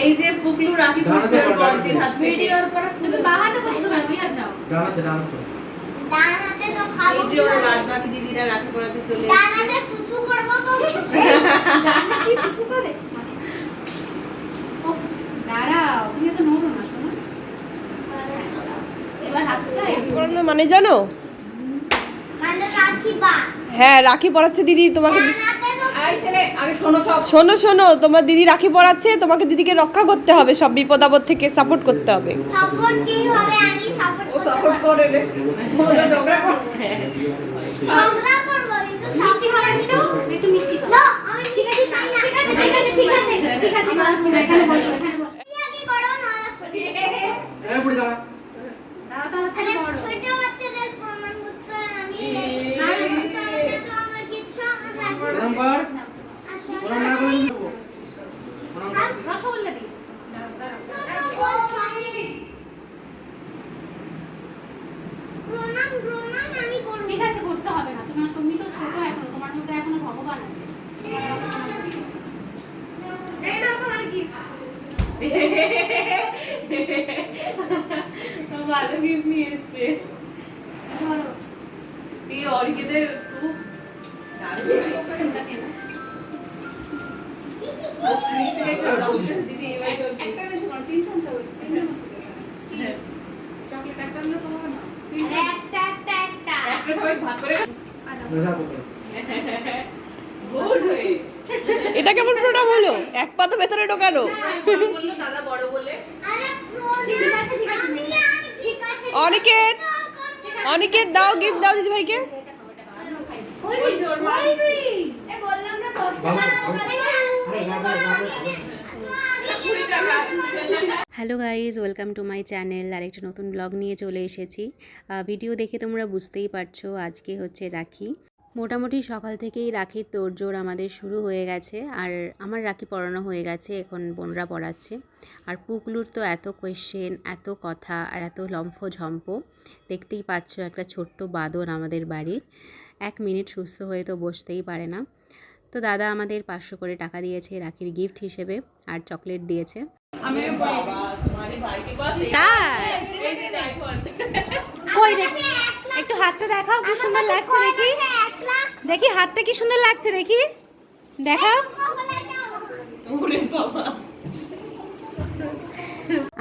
এই যে পুকলু রাখি করছে বড়দির হাত ভিডিওর পর তুমি বাহাতে বলছো কেন ইয়াদ দাও দাঁড়াতে দাঁড়াতে তো খাবো এই যে ওর বাদ বাকি দিদিরা রাখি পরাতে চলে দাঁড়াতে সুসু করব তো দাঁড়াতে কি সুসু করে দাঁড়াও তুমি তো নড়ো না শোনো এবার হাতটা করলো মানে জানো? মানে রাখি বা হ্যাঁ রাখি পরাচ্ছে দিদি তোমাকে। দাঁড়াতে তো এই ছেলে আগে শোনো সব শোনো শোনো, তোমার দিদি রাখি পরাচ্ছে, তোমাকে দিদিকে রক্ষা করতে হবে, সব বিপদ আপদ থেকে সাপোর্ট করতে হবে। সাপোর্ট কি হবে? আমি সাপোর্ট ও সাপোর্ট করে রে ওরা ঝগড়া কর ঝগড়া করব কিন্তু মিষ্টি খাবে একটু মিষ্টি খাও না আমি ঠিক আছে খাই না ঠিক আছে ঠিক আছে মানছি না এখানে বসো কি করো না এই পুরি দাঁড়া দাও তো আমাকে বড় ছোট বাচ্চাদের প্রমাণ করতে আমি না করতে হবে তো আমার কিছু আমার প্রণাম কর প্রণাম না করে দেবো প্রণাম কর রসগোল্লা দিয়েছি প্রণাম আমি করব ঠিক আছে করতে হবে না তুমি তো ছোট এখনো তোমার মধ্যে এখনো ভগবান আছে এই না তোমার কি সব ভালো গিফট নিয়ে এসছে ধরো এই অরিকেদের খুব দিদি এবার একটা বেশি না তিন ঘন্টা চকলেট একটা হলে তো হবে না একটা সবাই ভাগ করে মজা করতে গুড হয়ে এটা কেমন প্রণাম হলো? এক পা তো ভেতরে ঢোকানো। বললো দাদা বড় বলে আরে ঠিক আছে অনিকেত অনিকেত দাও, গিফট দাও দিদি ভাইকে। ওই জোর মারি এ বললাম না 10 বাবা টাকা hello guys, welcome to my channel. আরেকটা নতুন ব্লগ নিয়ে চলে এসেছি। ভিডিও দেখে তোমরা বুঝতেই পারছো আজকে হচ্ছে রাখি। মোটামুটি সকাল থেকেই রাখির তোড়জোড় আমাদের শুরু হয়ে গেছে। আর আমার রাখি পরানো হয়ে গেছে, এখন বোনরা পরাচ্ছে। আর পুকলুর তো এত কোয়েশ্চেন, এত কথা আর এত লম্ফ ঝম্প, দেখতেই পাচ্ছ একটা ছোট্ট বাদর আমাদের বাড়ির। 1 মিনিট সুস্থ হয়ে তো বসতেই পারে না। তো দাদা আমাদের 500 করে টাকা দিয়েছে রাখির গিফট হিসেবে, আর চকলেট দিয়েছে। আমি বাবা তোমারে ভাই के पास কই দেখি একটু হাতটা দেখাও, কি সুন্দর লাগছে দেখি। দেখি হাতটা কি সুন্দর লাগছে দেখি, দেখাও। ওরে বাবা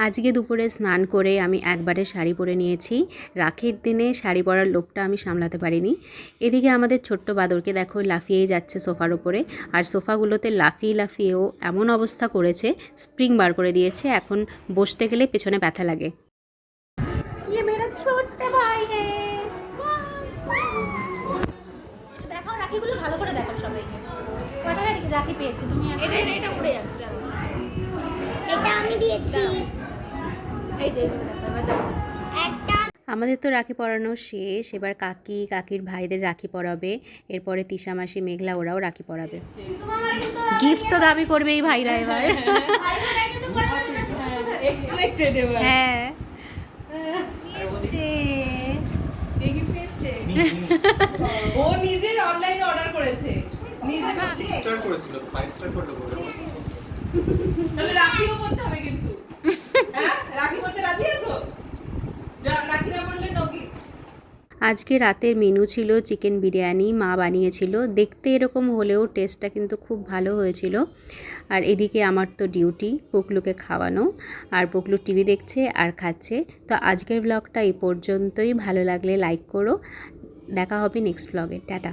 আজকে দুপুরে স্নান করে আমি একবারে শাড়ি পরে নিয়েছি। রাখির দিনে শাড়ি পরার লোকটা আমি সামলাতে পারিনি। এদিকে আমাদের ছোট্ট বাদরকে দেখো লাফিয়েই যাচ্ছে সোফার উপরে, আর সোফাগুলোতে লাফিয়েও এমন অবস্থা করেছে, স্প্রিং বার করে দিয়েছে। এখন বসতে গেলে পেছনে ব্যথা লাগে। ये मेरा छोटा भाई है। দেখাও রাখিগুলো ভালো করে দেখো সবাইকে কয়টা রাখি পেয়েছো তুমি? এটা উড়ে যাচ্ছে এটা আমি দিয়েছি এই যে দেখো একটা আমাদের তো রাখি পরানো শেষ, এবার কাকির ভাইদের রাখি পরাবে। এরপরে তিশা মাসি, মেঘলা ওরাও রাখি পরাবে। গিফট তো দাবি করবে এই ভাইরা এবার। এক্সপেক্টেড এবার হ্যাঁ এই গিফট এসেছে ও নিজে অনলাইন অর্ডার করেছে, নিজে স্টার করেছিল তো 5 স্টার করলো বলে তাহলে রাখিও করতে হবে কিন্তু হ্যাঁ রাখি করতে রাজি আছো? রাখি না বললে নো গিফট। আজকে রাতের মেনু ছিল চিকেন বিরিয়ানি, মা বানিয়েছিল। দেখতে এরকম হলেও টেস্টটা কিন্তু খুব ভালো হয়েছিল। আর এদিকে আমার তো ডিউটি পুকলুকে খাওয়ানো, আর পুকলু টিভি দেখছে আর খাচ্ছে। তো আজকের ব্লগটা এই পর্যন্তই। ভালো লাগলে লাইক করো। দেখা হবে নেক্সট ব্লগে। টাটা।